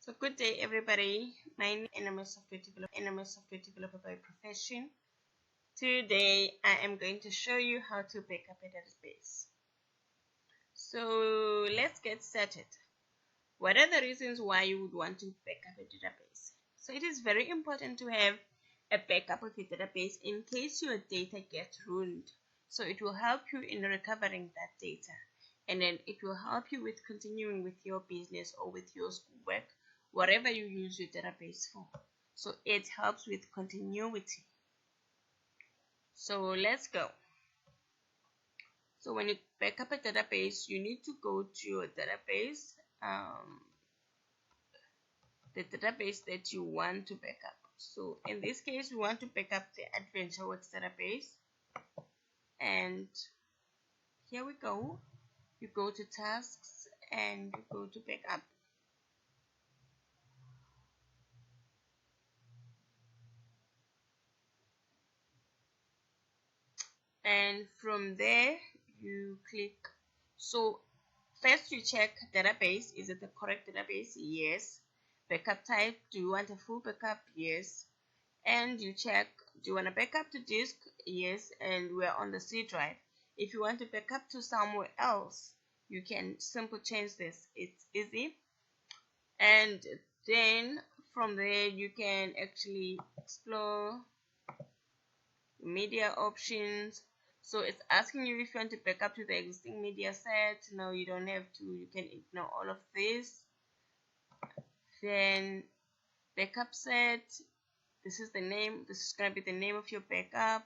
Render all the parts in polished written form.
So good day everybody, my name is I'm a software developer by profession. Today I am going to show you how to back up a database. So let's get started. What are the reasons why you would want to back up a database? So it is very important to have a backup of your database in case your data gets ruined. So it will help you in recovering that data, and then it will help you with continuing with your business or with your work, whatever you use your database for. So it helps with continuity. So let's go. So when you back up a database, you need to go to your database, the database that you want to back up. So in this case, we want to back up the AdventureWorks database, and here we go. You go to tasks and you go to backup. And from there you click. So first you check database, is it the correct database? Yes. Backup type, do you want a full backup? Yes. And you check, do you want to backup to disk? Yes. And we're on the C drive. If you want to backup to somewhere else, you can simply change this. It's easy. And then from there you can actually explore media options. So it's asking you if you want to back up to the existing media set. No, you don't have to. You can ignore all of this. Then backup set. This is the name. This is going to be the name of your backup.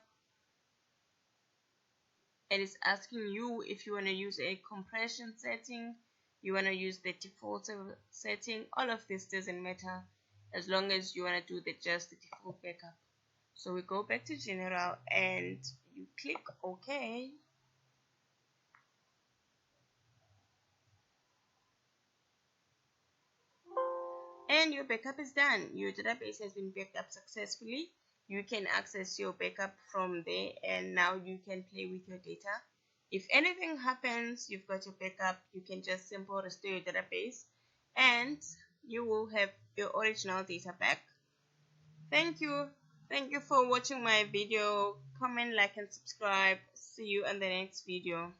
And it's asking you if you want to use a compression setting. You want to use the default setting. All of this doesn't matter as long as you want to do just the default backup. So we go back to general and you click OK. And your backup is done. Your database has been backed up successfully. You can access your backup from there, and now you can play with your data. If anything happens, you've got your backup. You can just simply restore your database and you will have your original data back. Thank you. Thank you for watching my video. Comment, like, and subscribe. See you in the next video.